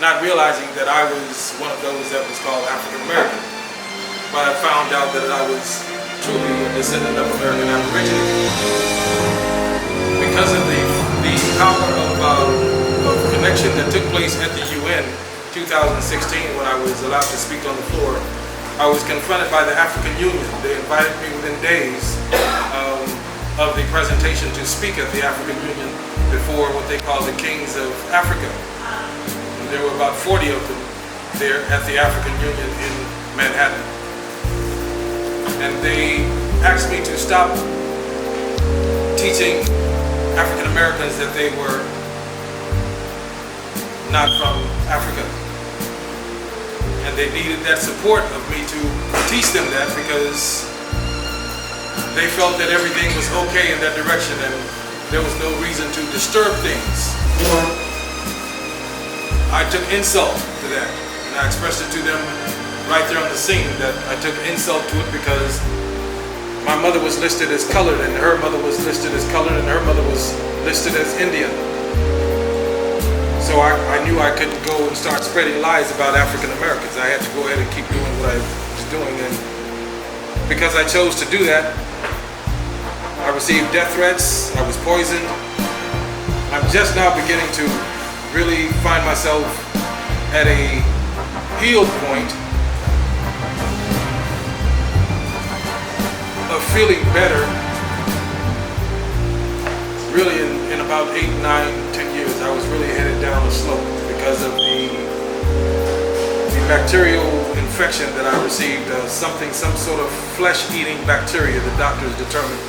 not realizing that I was one of those that was called African American. But I found out that I was truly a descendant of American Aborigines. Because of the power of connection that took place at the UN 2016 when I was allowed to speak on the floor, I was confronted by the African Union. They invited me within days of the presentation to speak at the African Union before what they call the Kings of Africa. There were about 40 of them there at the African Union in Manhattan. And they asked me to stop teaching African Americans that they were not from Africa. And they needed that support of me to teach them that, because they felt that everything was okay in that direction and there was no reason to disturb things. I took insult to that, and I expressed it to them right there on the scene that I took insult to it because my mother was listed as colored and her mother was listed as colored and her mother was listed as Indian. So I knew I couldn't go and start spreading lies about African Americans. I had to go ahead and keep doing what I was doing, and because I chose to do that, I received death threats, I was poisoned. I'm just now beginning to really find myself at a healed point of feeling better. Really in about 8, 9, 10 years, I was really headed down a slope because of the bacterial infection that I received, some sort of flesh-eating bacteria, the doctors determined.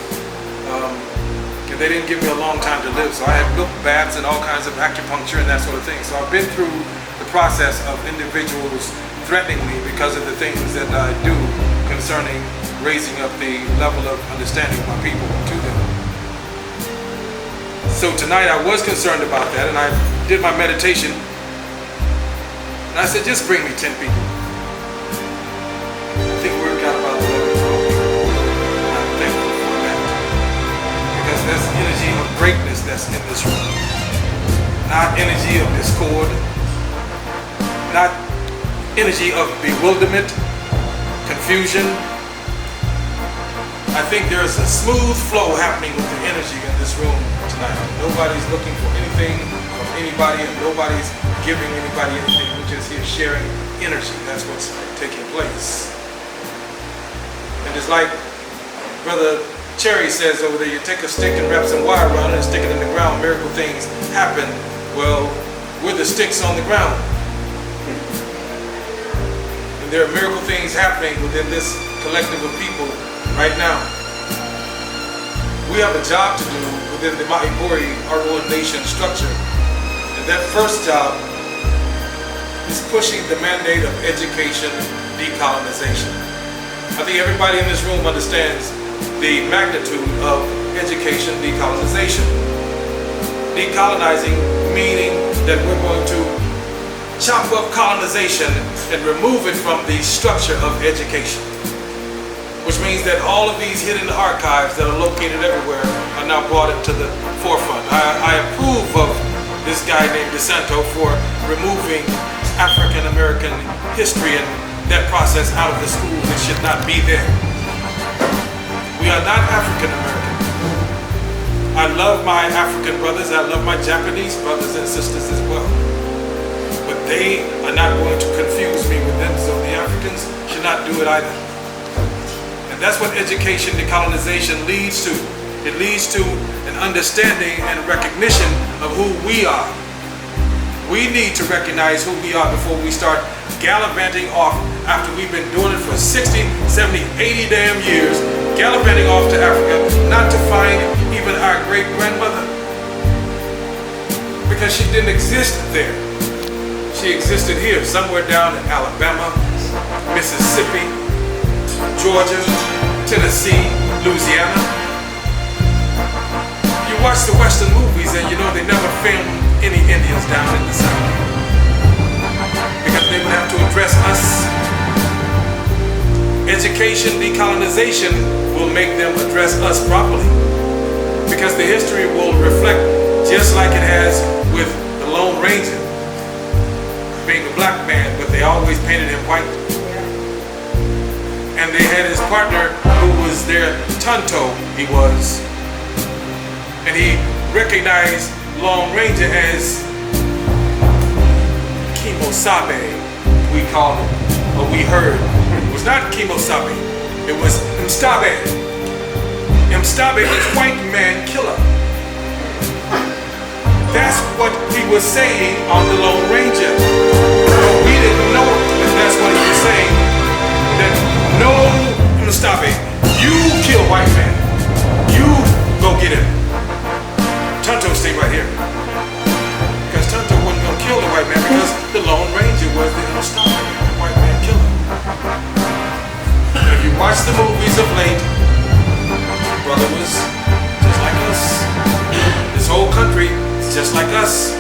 And they didn't give me a long time to live, so I had milk baths and all kinds of acupuncture and that sort of thing. So I've been through the process of individuals threatening me because of the things that I do concerning raising up the level of understanding of my people to them. So tonight I was concerned about that, and I did my meditation, and I said, just bring me 10 people. I think we got about 11, 12 people. And I'm thankful for that. Because there's energy of greatness that's in this room. Not energy of discord, not energy of bewilderment, confusion. I think there's a smooth flow happening with the energy in this room tonight. Nobody's looking for anything from anybody, and nobody's giving anybody anything. We're just here sharing energy. That's what's taking place. And it's like Brother Cherry says over there, you take a stick and wrap some wire around it and stick it in the ground, miracle things happen. Well, we're the sticks on the ground. And there are miracle things happening within this collective of people right now. We have a job to do within the Maipuri Arauan nation structure. And that first job is pushing the mandate of education decolonization. I think everybody in this room understands the magnitude of education decolonization. Decolonizing meaning that we're going to chop up colonization and remove it from the structure of education. Which means that all of these hidden archives that are located everywhere are now brought into the forefront. I approve of this guy named DeSanto for removing African American history and that process out of the schools. It should not be there. We are not African American. I love my African brothers, I love my Japanese brothers and sisters as well. But they are not going to confuse me with them, so the Africans should not do it either. That's what education decolonization leads to. It leads to an understanding and recognition of who we are. We need to recognize who we are before we start gallivanting off after we've been doing it for 60, 70, 80 damn years, gallivanting off to Africa, not to find even our great-grandmother. Because she didn't exist there. She existed here, somewhere down in Alabama, Mississippi, Georgia, Tennessee, Louisiana. You watch the Western movies and you know they never filmed any Indians down in the South. Because they would have to address us. Education decolonization will make them address us properly. Because the history will reflect just like it has with the Lone Ranger. being a black man, but they always painted him white. And they had his partner who was their Tonto, he was. And he recognized Lone Ranger as Kemosabe, we called it, or we heard. It was not Kemosabe, it was Mstabe. Mstabe is white man killer. That's what he was saying on the Lone Ranger. But we didn't know that that's what he was saying. That no, Mstabe, you kill white man. You go get him. Tonto, stay right here. Because Tonto wasn't going to kill the white man because the Lone Ranger was the Mstabe, the white man killer. And if you watch the movies of late, brother was just like us. This whole country is just like us.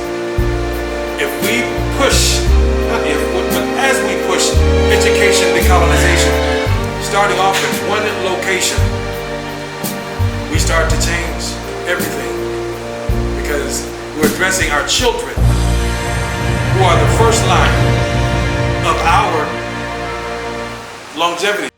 If we push, not if, but as we push education decolonization, starting off at one location, we start to change everything. Because we're addressing our children, who are the first line of our longevity.